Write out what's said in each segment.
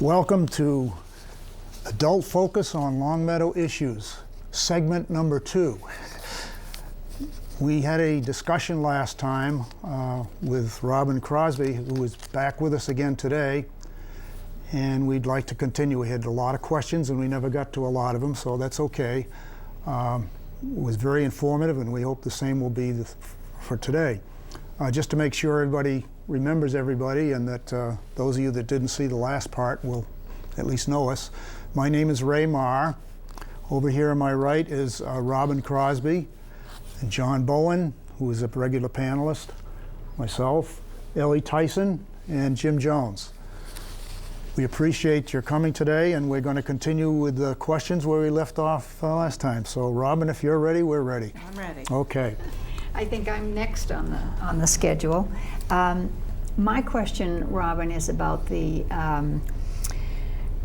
Welcome to Adult Focus on Longmeadow Issues, segment number 2. We had a discussion last time with Robin Crosby, who is back with us again today, and we'd like to continue. We had a lot of questions and we never got to a lot of them, so that's okay. It was very informative, and we hope the same will be for today. Just to make sure everybody remembers everybody, and that those of you that didn't see the last part will at least know us. My name is Ray Marr. Over here on my right is Robin Crosby, and John Bowen, who is a regular panelist, myself, Ellie Tyson, and Jim Jones. We appreciate your coming today, and we're going to continue with the questions where we left off last time. So Robin, if you're ready, we're ready. I'm ready. Okay. I think I'm next on the schedule. My question, Robin, is about the,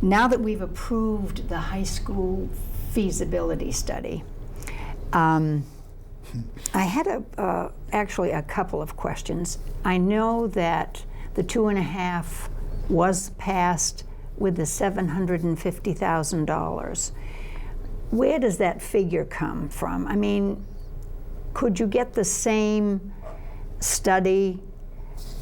now that we've approved the high school feasibility study, I had actually a couple of questions. I know that the 2.5 was passed with the $750,000. Where does that figure come from? I mean, could you get the same study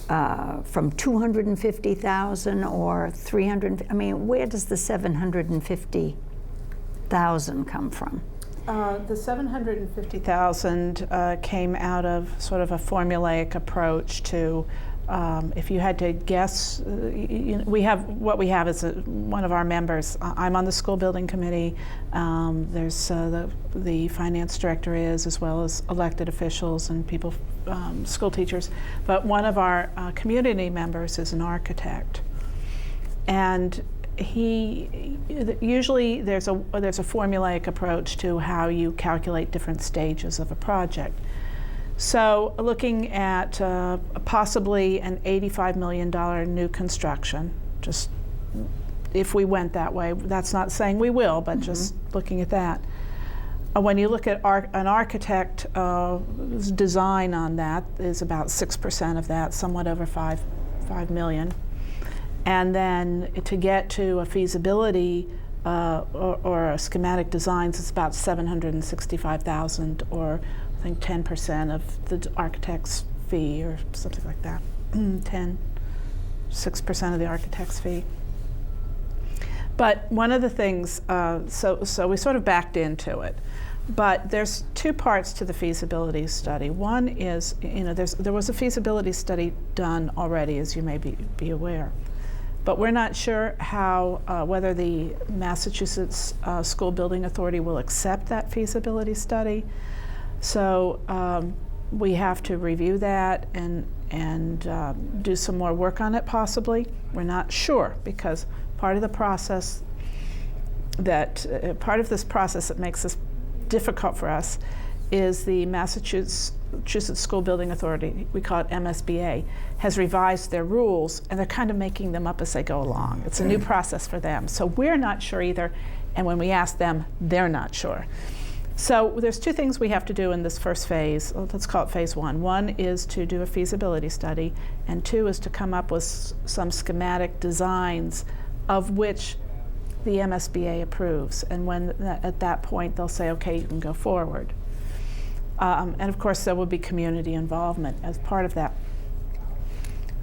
from 250,000 or 300? I mean, where does the 750,000 come from? The 750,000 came out of sort of a formulaic approach to, if you had to guess, we have one of our members. I'm on the school building committee. There's the finance director is, as well as elected officials and people, school teachers. But one of our community members is an architect, and usually there's a formulaic approach to how you calculate different stages of a project. So looking at possibly an $85 million new construction, just if we went that way, that's not saying we will, but just looking at that. When you look at an architect's design on that is about 6% of that, somewhat over 5 million. And then to get to a feasibility or a schematic designs, it's about 765,000, or I think 10% of the architect's fee, or something like that. 6% of the architect's fee. But one of the things, so we sort of backed into it. But there's two parts to the feasibility study. One is, there was a feasibility study done already, as you may be aware. But we're not sure how, whether the Massachusetts School Building Authority will accept that feasibility study. So we have to review that and do some more work on it, possibly. We're not sure, because part of the process part of this process that makes this difficult for us is the Massachusetts School Building Authority, we call it MSBA, has revised their rules, and they're kind of making them up as they go along. It's a new process for them. So we're not sure either, and when we ask them, they're not sure. So there's two things we have to do in this first phase. Let's call it phase 1. One is to do a feasibility study, and 2 is to come up with some schematic designs of which the MSBA approves. And when at that point they'll say, okay, you can go forward. And of course there will be community involvement as part of that.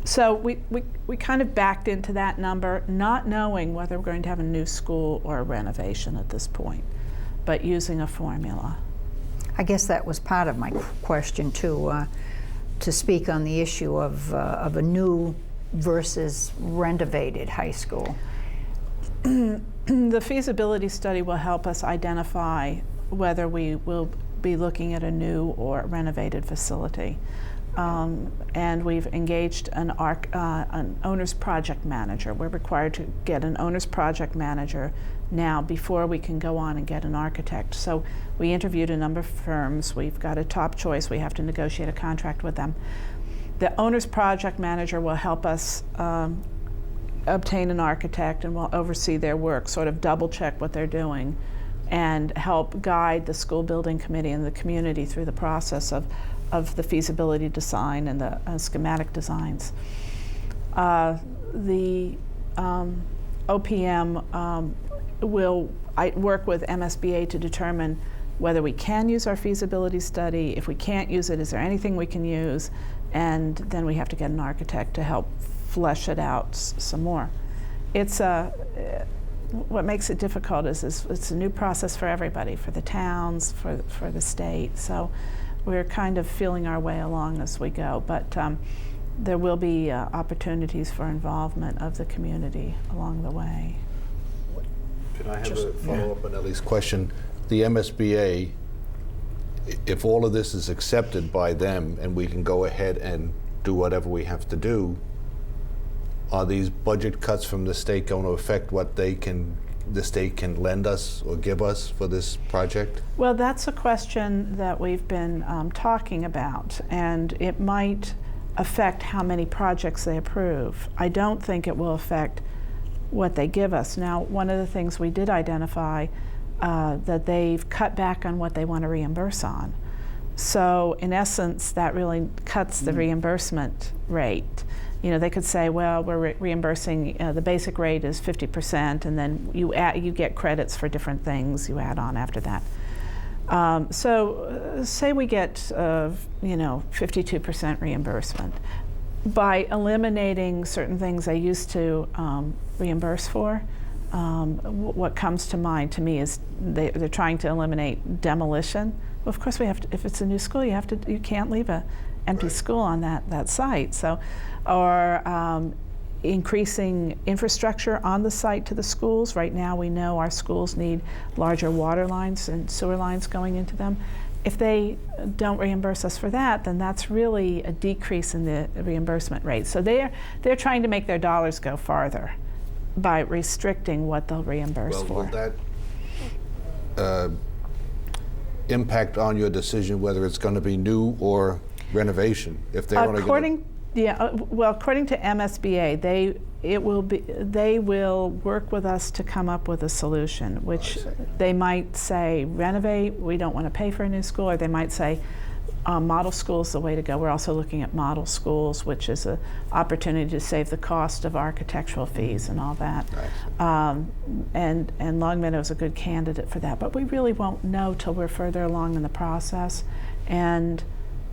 So we kind of backed into that number, not knowing whether we're going to have a new school or a renovation at this point, but using a formula. I guess that was part of my question too, to speak on the issue of a new versus renovated high school. The feasibility study will help us identify whether we will be looking at a new or renovated facility. And we've engaged an owner's project manager. We're required to get an owner's project manager now before we can go on and get an architect. So we interviewed a number of firms. We've got a top choice. We have to negotiate a contract with them. The owner's project manager will help us obtain an architect, and will oversee their work, sort of double check what they're doing, and help guide the school building committee and the community through the process of the feasibility design and the schematic designs. The OPM will work with MSBA to determine whether we can use our feasibility study. If we can't use it, is there anything we can use? And then we have to get an architect to help flesh it out some more. It's what makes it difficult is it's a new process for everybody, for the towns, for the state. So we're kind of feeling our way along as we go. But there will be opportunities for involvement of the community along the way. Can I have a follow-up on Ellie's question? The MSBA, if all of this is accepted by them and we can go ahead and do whatever we have to do, are these budget cuts from the state going to affect what the state can lend us or give us for this project? Well, that's a question that we've been talking about, and it might affect how many projects they approve. I don't think it will affect what they give us. Now, one of the things we did identify that they've cut back on what they want to reimburse on. So in essence, that really cuts the reimbursement rate. You know, they could say, well, we're reimbursing, the basic rate is 50%, and then you get credits for different things you add on after that. So say we get, 52% reimbursement. By eliminating certain things they used to reimburse for, what comes to mind to me is they're trying to eliminate demolition. Well, of course we have to, if it's a new school, you can't leave a empty school on that site. So, or increasing infrastructure on the site to the schools. Right now we know our schools need larger water lines and sewer lines going into them. If they don't reimburse us for that, then that's really a decrease in the reimbursement rate. So they're trying to make their dollars go farther by restricting what they'll reimburse for. Will that impact on your decision whether it's going to be new or renovation? If they're according to MSBA, they will work with us to come up with a solution, which they might say renovate, we don't want to pay for a new school, or they might say model school is the way to go. We're also looking at model schools, which is an opportunity to save the cost of architectural fees and all that. And Longmeadow is a good candidate for that, but we really won't know till we're further along in the process. And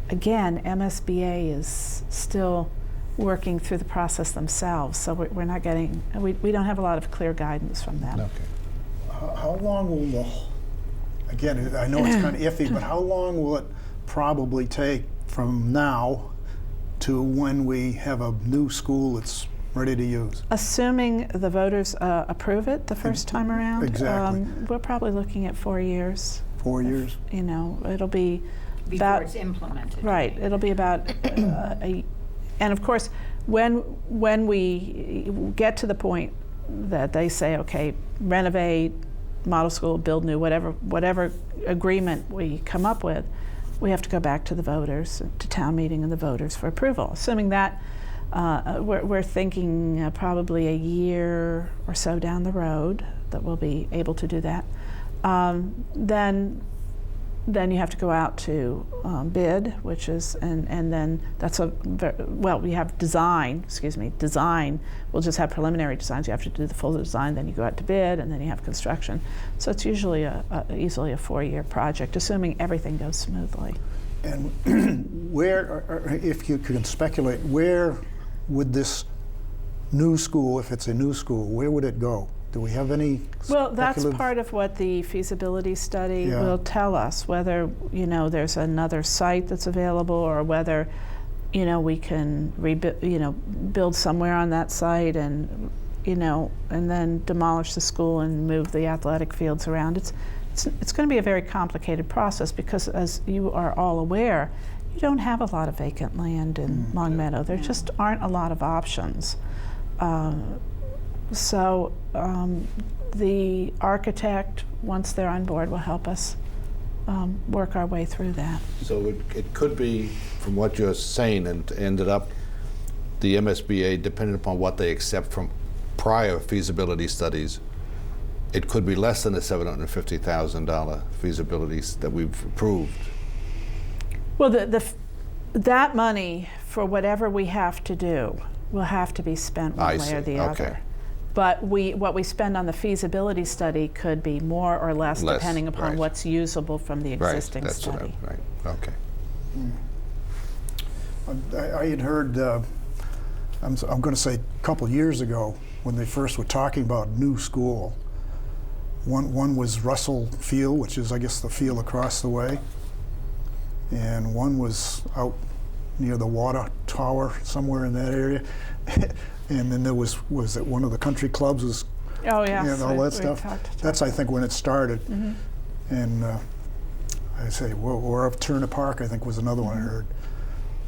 again, MSBA is still working through the process themselves, so we're not getting, we don't have a lot of clear guidance from them. Okay. How long will again, I know it's kind of iffy, but how long will it probably take from now to when we have a new school that's ready to use? Assuming the voters approve it the first time around, exactly. We're probably looking at 4 years. 4 years? You know, it'll be before about, it's implemented. Right, it'll be about and of course, when we get to the point that they say, okay, renovate, model school, build new, whatever agreement we come up with, we have to go back to the voters, to town meeting and the voters for approval. Assuming that we're thinking probably a year or so down the road that we'll be able to do that. Then you have to go out to bid, which is, and then that's we have design, design. We'll just have preliminary designs. You have to do the full design, then you go out to bid, and then you have construction. So it's usually easily a 4-year project, assuming everything goes smoothly. And where, if you can speculate, where would this new school, if it's a new school, where would it go? Do we have any Well, that's part of what the feasibility study will tell us, whether, there's another site that's available, or whether, we can build somewhere on that site and, and then demolish the school and move the athletic fields around. It's going to be a very complicated process because, as you are all aware, you don't have a lot of vacant land in Longmeadow. There just aren't a lot of options. So the architect, once they're on board, will help us work our way through that. So it could be, from what you're saying, and ended up, the MSBA, depending upon what they accept from prior feasibility studies, it could be less than the $750,000 feasibilities that we've approved. Well, that money for whatever we have to do will have to be spent one way or the other. But what we spend on the feasibility study could be more or less depending upon right. what's usable from the existing That's study. Right, okay. I had heard, I'm going to say a couple years ago, when they first were talking about new school, one was Russell Field, which is, I guess, the field across the way, and one was out near the water tower, somewhere in that area. And then there was it one of the country clubs was, Oh, yeah. and all that stuff. That's, I think, when it started. Mm-hmm. And I say, or up Turner Park, I think, was another one I heard.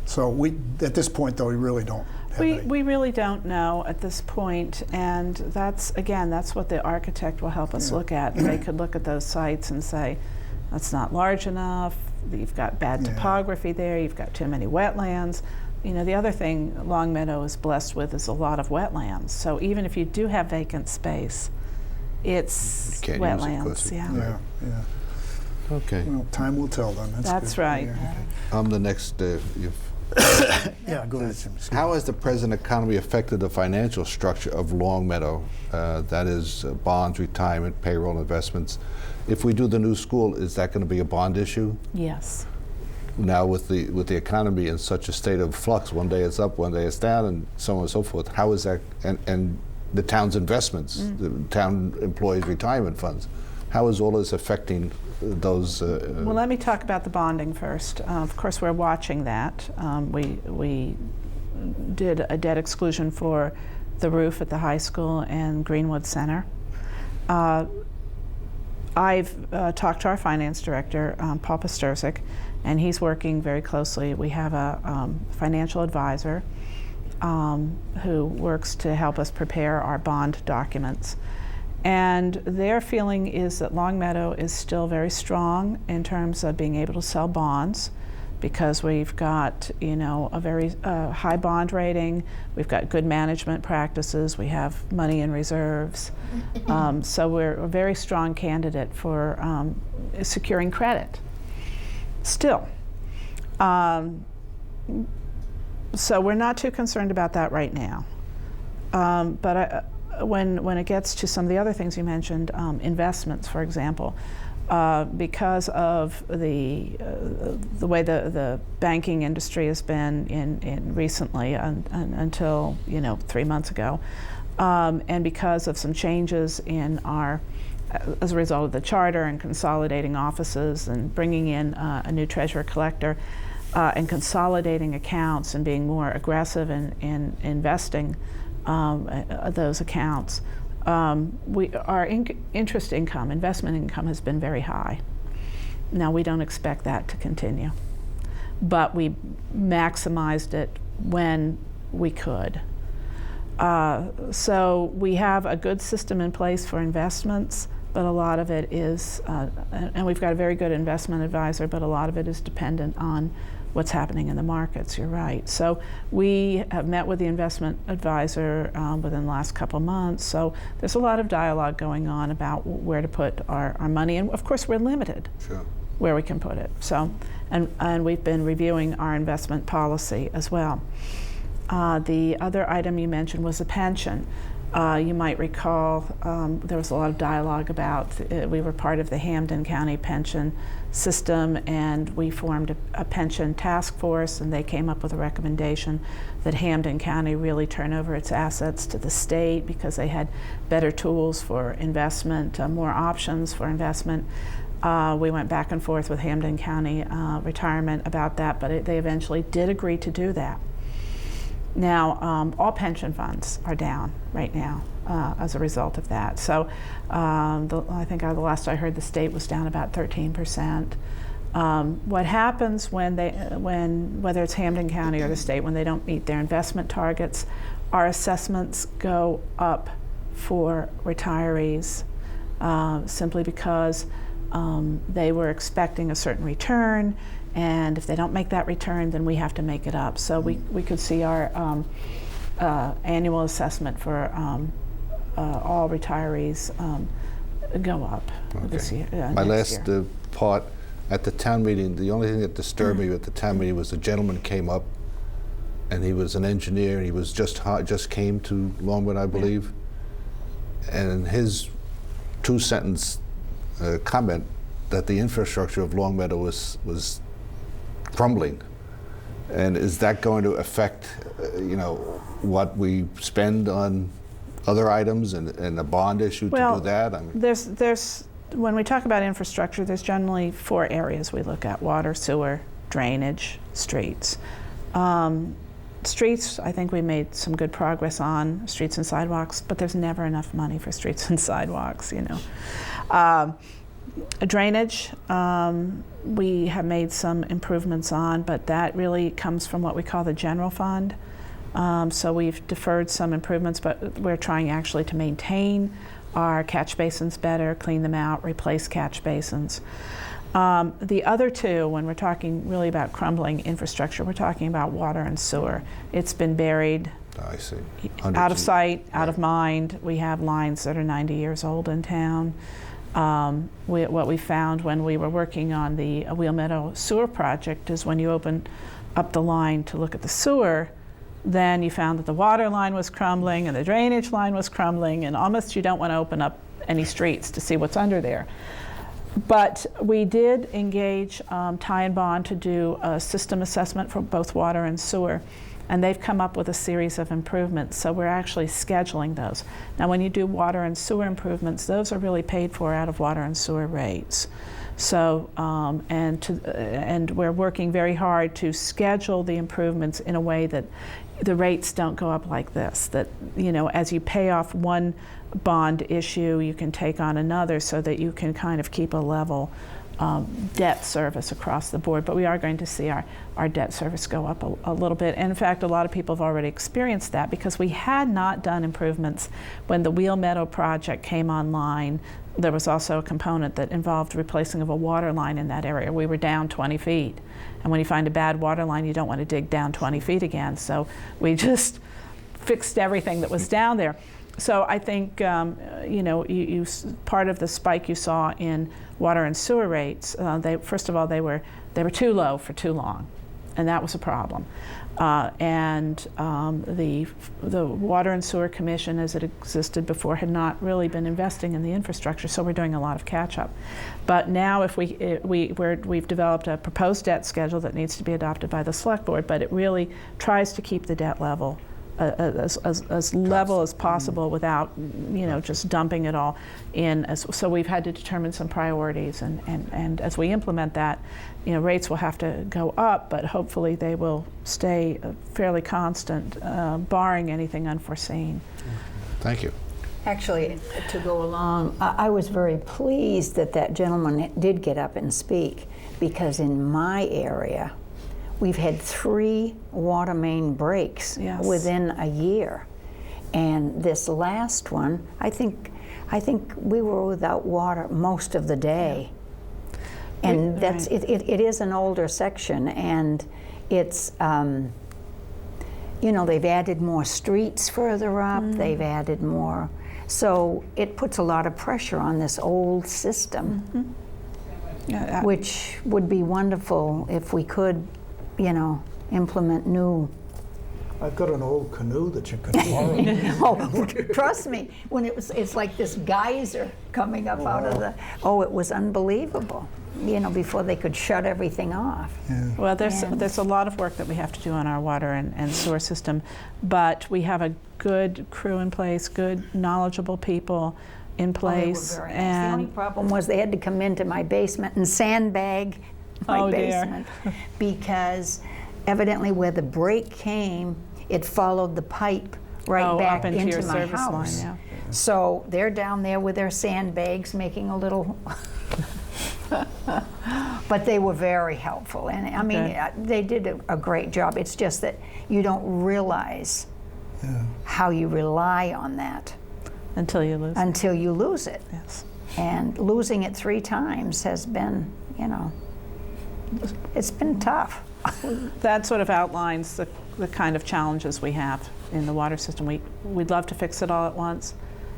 So at this point, though, we really don't have any. We really don't know at this point, and that's what the architect will help us look at. They could look at those sites and say, that's not large enough, you've got bad topography there, you've got too many wetlands. You know, the other thing Longmeadow is blessed with is a lot of wetlands. So even if you do have vacant space, it's You can't wetlands. use it 'cause Yeah. Okay. Well, time will tell then. That's good. right. Yeah. I'm the next. Yeah, go ahead, Jim. Excuse me. How has the present economy affected the financial structure of Longmeadow? That is bonds, retirement, payroll, investments. If we do the new school, is that going to be a bond issue? Yes. Now with the economy in such a state of flux, one day it's up, one day it's down, and so on and so forth. How is that, and the town's investments, the town employees' retirement funds, how is all this affecting those? Well, let me talk about the bonding first. Of course, we're watching that. We did a debt exclusion for the roof at the high school and Greenwood Center. I've talked to our finance director, Paul Pasterzik, and he's working very closely. We have a financial advisor who works to help us prepare our bond documents. And their feeling is that Longmeadow is still very strong in terms of being able to sell bonds, because we've got, you know, a very high bond rating, we've got good management practices, we have money in reserves. So we're a very strong candidate for securing credit still. So we're not too concerned about that right now. But when it gets to some of the other things you mentioned, investments, for example, because of the way the banking industry has been in recently until 3 months ago, and because of some changes in our as a result of the charter and consolidating offices and bringing in a new treasurer collector and consolidating accounts and being more aggressive in investing those accounts, our interest income, investment income, has been very high. Now, we don't expect that to continue, but we maximized it when we could. So we have a good system in place for investments, but a lot of it is, and we've got a very good investment advisor, but a lot of it is dependent on what's happening in the markets. You're right. So we have met with the investment advisor within the last couple of months. So there's a lot of dialogue going on about where to put our money. And of course, we're limited where we can put it. So, and we've been reviewing our investment policy as well. The other item you mentioned was a pension. You might recall there was a lot of dialogue about, we were part of the Hampden County pension system, and we formed a pension task force, and they came up with a recommendation that Hampden County really turn over its assets to the state because they had better tools for investment, more options for investment. We went back and forth with Hampden County Retirement about that, but they eventually did agree to do that. Now, all pension funds are down right now as a result of that. So I think the last I heard, the state was down about 13%. What happens when whether it's Hampden County or the state, when they don't meet their investment targets, our assessments go up for retirees simply because they were expecting a certain return, and if they don't make that return, then we have to make it up. So we could see our annual assessment for all retirees go up this year. My last part, at the town meeting, the only thing that disturbed me at the town meeting was a gentleman came up, and he was an engineer, and he was just came to Longwood, I believe, and his two-sentence comment that the infrastructure of Longmeadow was crumbling. And is that going to affect, what we spend on other items and a bond issue to do that? I mean, there's when we talk about infrastructure, there's generally 4 areas we look at: water, sewer, drainage, streets. Streets, I think we made some good progress on, streets and sidewalks, but there's never enough money for streets and sidewalks, Drainage, we have made some improvements on, but that really comes from what we call the general fund. So we've deferred some improvements, but we're trying actually to maintain our catch basins better, clean them out, replace catch basins. The other 2, when we're talking really about crumbling infrastructure, we're talking about water and sewer. It's been buried, I see. out of sight, out of mind. We have lines that are 90 years old in town. What we found when we were working on the Longmeadow sewer project is when you open up the line to look at the sewer, then you found that the water line was crumbling and the drainage line was crumbling, and almost you don't want to open up any streets to see what's under there. But we did engage Ty and Bond to do a system assessment for both water and sewer, and they've come up with a series of improvements, so we're actually scheduling those. Now when you do water and sewer improvements, those are really paid for out of water and sewer rates. So, and we're working very hard to schedule the improvements in a way that the rates don't go up like this, that, as you pay off one bond issue, you can take on another so that you can kind of keep a level debt service across the board. But we are going to see our debt service go up a little bit. And in fact, a lot of people have already experienced that because we had not done improvements when the Longmeadow project came online. There was also a component that involved replacing of a water line in that area. We were down 20 feet. And when you find a bad water line, you don't want to dig down 20 feet again. So we just fixed everything that was down there. So I think, part of the spike you saw in water and sewer rates, first of all, they were too low for too long, and that was a problem. The Water and Sewer Commission, as it existed before, had not really been investing in the infrastructure, so we're doing a lot of catch-up. But now, if we've developed a proposed debt schedule that needs to be adopted by the Select Board, but it really tries to keep the debt level as level as possible without, just dumping it all in. So we've had to determine some priorities, and as we implement that, rates will have to go up, but hopefully they will stay fairly constant, barring anything unforeseen. Thank you. Actually, to go along, I was very pleased that gentleman did get up and speak, because in my area, we've had 3 water main breaks within a year. And this last one, I think we were without water most of the day. Yeah. And that's it is an older section, and it's they've added more streets further up, they've added more. So it puts a lot of pressure on this old system, which would be wonderful if we could implement new. I've got an old canoe that you could borrow. Oh, trust me, it's like this geyser coming up out of the. Oh, it was unbelievable. Before they could shut everything off. Yeah. Well, there's a lot of work that we have to do on our water and sewer system, but we have a good crew in place, good knowledgeable people in place. Oh, they were very nice. The only problem was they had to come into my basement and sandbag my basement because evidently where the break came, it followed the pipe back into your my service house. line. Yeah. So they're down there with their sandbags making a little. But they were very helpful, and I mean they did a great job. It's just that you don't realize how you rely on that until you lose it. Yes. And losing it 3 times has been, it's been tough. That sort of outlines the kind of challenges we have in the water system. We'd love to fix it all at once,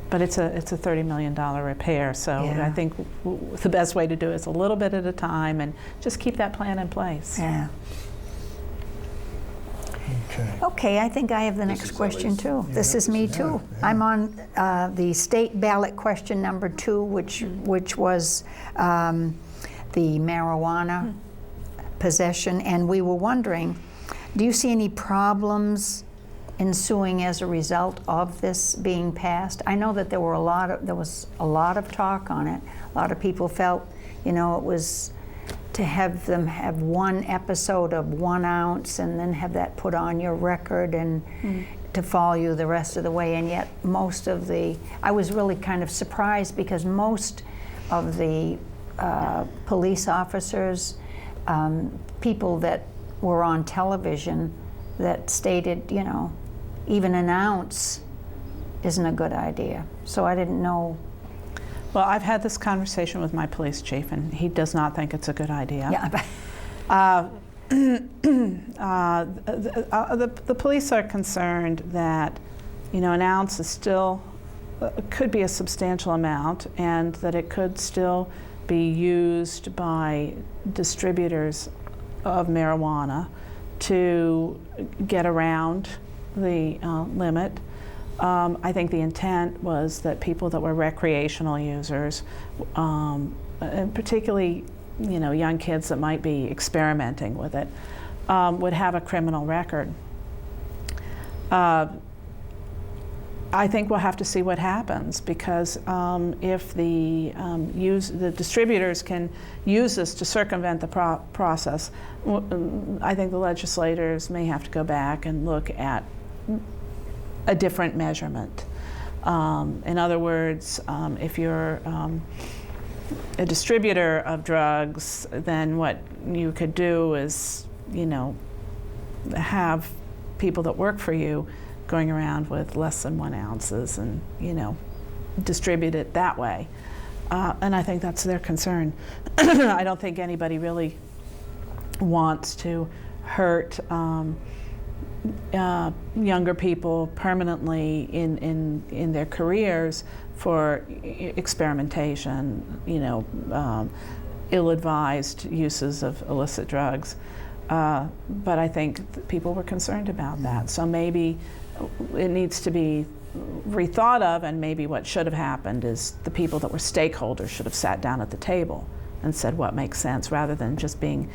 but it's a $30 million repair. So I think the best way to do it is a little bit at a time and just keep that plan in place. Yeah. Okay. Okay, I think I have the next is question Ellie's. too. This is me too. yeah. I'm on the state ballot question number 2, which was the marijuana possession, and we were wondering, do you see any problems ensuing as a result of this being passed? I know that there was a lot of talk on it. A lot of people felt, it was to have them have one episode of 1 ounce and then have that put on your record and to follow you the rest of the way. And yet I was really kind of surprised because most of the police officers, people that were on television that stated, even 1 ounce isn't a good idea. So I didn't know. Well, I've had this conversation with my police chief, and he does not think it's a good idea. Yeah. The police are concerned that, 1 ounce is still could be a substantial amount, and that it could still be used by distributors of marijuana to get around the limit. I think the intent was that people that were recreational users, and particularly young kids that might be experimenting with it, would have a criminal record. I think we'll have to see what happens, because if the distributors can use this to circumvent the process, I think the legislators may have to go back and look at a different measurement. In other words, if you're a distributor of drugs, then what you could do is, have people that work for you going around with less than 1 ounces and, distribute it that way. And I think that's their concern. I don't think anybody really wants to hurt younger people permanently in their careers for experimentation, ill-advised uses of illicit drugs. But I think people were concerned about that. So maybe it needs to be rethought of, and maybe what should have happened is the people that were stakeholders should have sat down at the table and said what makes sense, rather than just being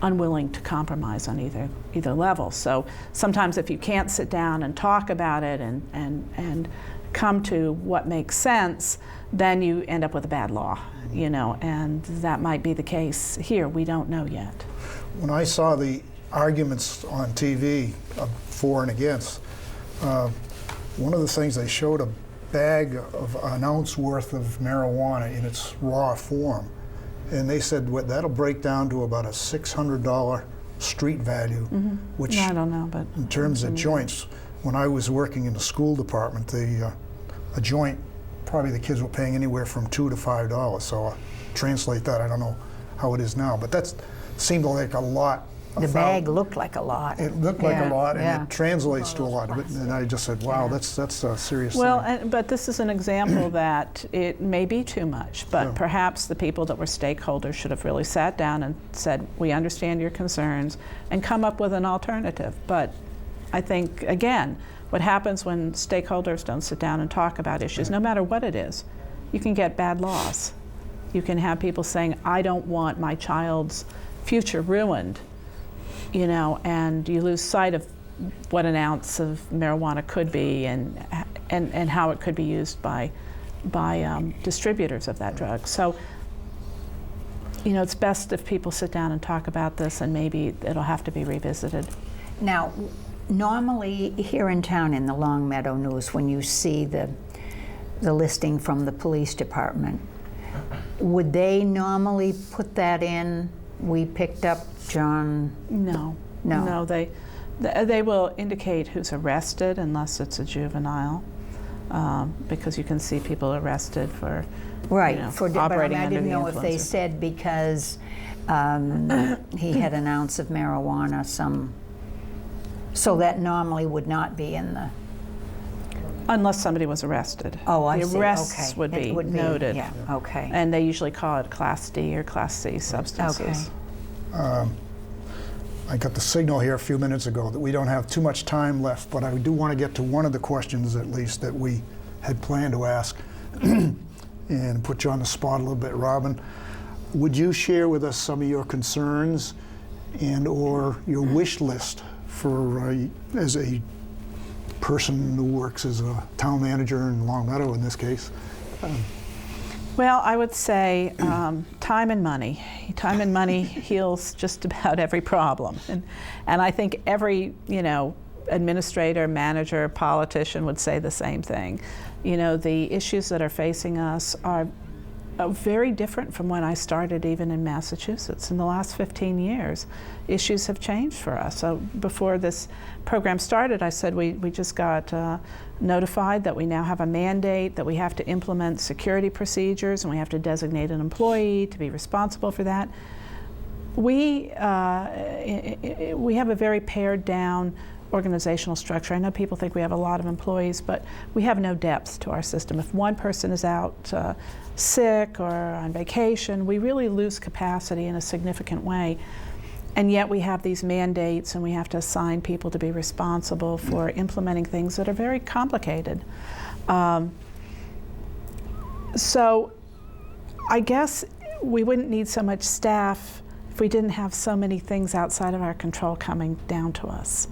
unwilling to compromise on either level. So sometimes if you can't sit down and talk about it and come to what makes sense, then you end up with a bad law, and that might be the case here. We don't know yet. When I saw the arguments on TV for and against, one of the things they showed a bag of 1 ounce worth of marijuana in its raw form. And they said that'll break down to about a $600 street value, which I don't know, but in terms of joints, when I was working in the school department, a joint, probably the kids were paying anywhere from $2 to $5. So translate that, I don't know how it is now, but that seemed like a lot. The bag looked like a lot. It looked like a lot, and yeah. it translates to a lot of it. And I just said, wow, that's a serious well, thing. but this is an example that it may be too much, but perhaps the people that were stakeholders should have really sat down and said, we understand your concerns, and come up with an alternative. But I think, again, what happens when stakeholders don't sit down and talk about issues, no matter what it is, you can get bad laws. You can have people saying, I don't want my child's future ruined, and you lose sight of what 1 ounce of marijuana could be and how it could be used by distributors of that drug. So, it's best if people sit down and talk about this, and maybe it'll have to be revisited. Now, normally here in town in the Longmeadow News, when you see the listing from the police department, would they normally put that in? We picked up John. No. They will indicate who's arrested unless it's a juvenile, because you can see people arrested for but operating I under didn't the know if they influence. said because he had 1 ounce of marijuana, so that normally would not be in the. Unless somebody was arrested. Oh, I see. The arrests Okay. would It be would be, noted. yeah, okay. And they usually call it Class D or Class C substances. Okay. I got the signal here a few minutes ago that we don't have too much time left, but I do want to get to one of the questions at least that we had planned to ask and put you on the spot a little bit, Robin. Would you share with us some of your concerns and or your wish list for as a person who works as a town manager in Longmeadow in this case? Well, I would say time and money. Time and money heals just about every problem. And I think every, administrator, manager, politician would say the same thing. The issues that are facing us are very different from when I started even in Massachusetts. In the last 15 years, issues have changed for us. So before this program started, I said we just got notified that we now have a mandate that we have to implement security procedures and we have to designate an employee to be responsible for that. We have a very pared down organizational structure. I know people think we have a lot of employees, but we have no depth to our system. If one person is out sick or on vacation, we really lose capacity in a significant way. And yet we have these mandates and we have to assign people to be responsible for implementing things that are very complicated. So I guess we wouldn't need so much staff if we didn't have so many things outside of our control coming down to us.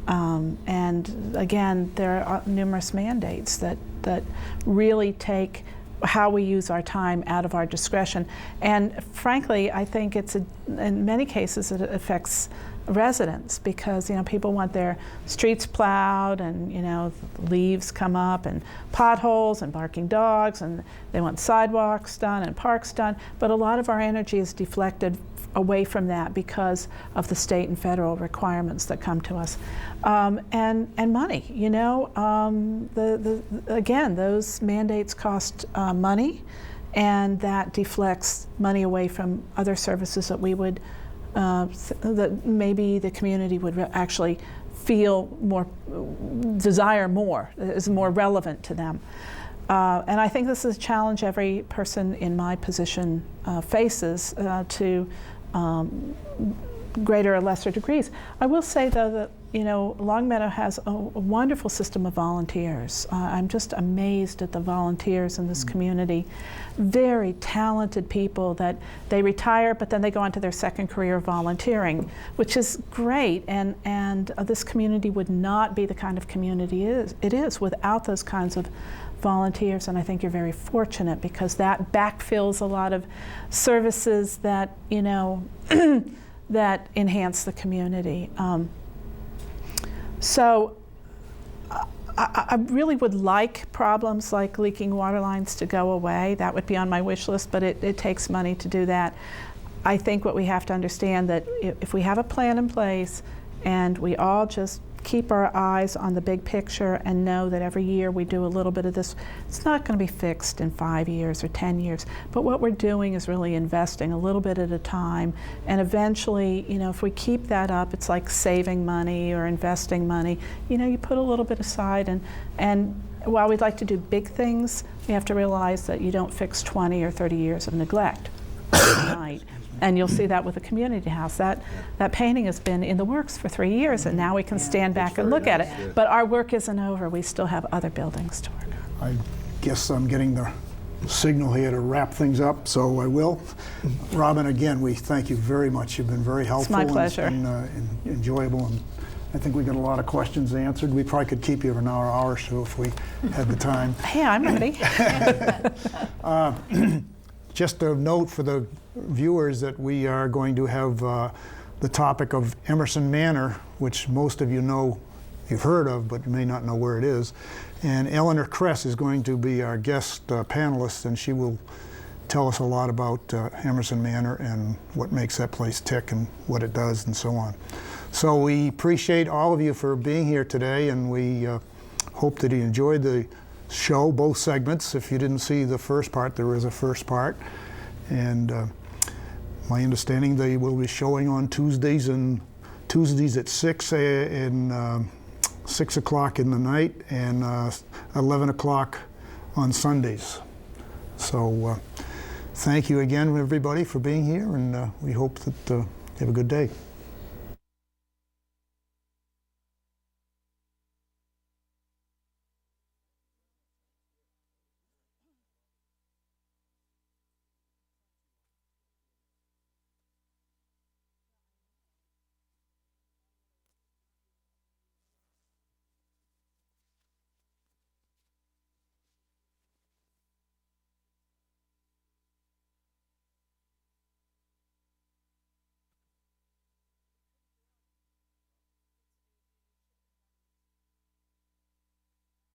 And again, there are numerous mandates that really take how we use our time out of our discretion. And frankly, I think in many cases it affects residents because people want their streets plowed and leaves come up and potholes and barking dogs, and they want sidewalks done and parks done. But a lot of our energy is deflected away from that because of the state and federal requirements that come to us, and money. Again, those mandates cost money, and that deflects money away from other services that we would that maybe the community would actually feel more, desire more, is more relevant to them. And I think this is a challenge every person in my position faces to greater or lesser degrees. I will say, though, that Longmeadow has a wonderful system of volunteers. I'm just amazed at the volunteers in this community. Very talented people that they retire, but then they go on to their second career of volunteering, which is great. And this community would not be the kind of community it is without those kinds of volunteers. And I think you're very fortunate because that backfills a lot of services that that enhance the community. So I really would like problems like leaking water lines to go away. That would be on my wish list, but it takes money to do that. I think what we have to understand that if we have a plan in place and we all just keep our eyes on the big picture and know that every year we do a little bit of this, it's not going to be fixed in 5 years or 10 years. But what we're doing is really investing a little bit at a time. And eventually, if we keep that up, it's like saving money or investing money. You put a little bit aside, and while we'd like to do big things, we have to realize that you don't fix 20 or 30 years of neglect overnight. And you'll see that with the community house. That painting has been in the works for 3 years, and now we can stand back and look at it. Yeah. But our work isn't over. We still have other buildings to work on. I guess I'm getting the signal here to wrap things up, so I will. Robin, again, we thank you very much. You've been very helpful. It's my pleasure. And enjoyable, and I think we got a lot of questions answered. We probably could keep you for another hour or so if we had the time. Hey, I'm ready. Just a note for the viewers that we are going to have the topic of Emerson Manor, which most of you know, you've heard of, but you may not know where it is. And Eleanor Kress is going to be our guest panelist, and she will tell us a lot about Emerson Manor and what makes that place tick and what it does and so on. So we appreciate all of you for being here today, and we hope that you enjoyed the show, both segments. If you didn't see the first part, there is a first part. And my understanding they will be showing on Tuesdays at 6 o'clock in the night and 11 o'clock on Sundays. So thank you again, everybody, for being here, and we hope that you have a good day.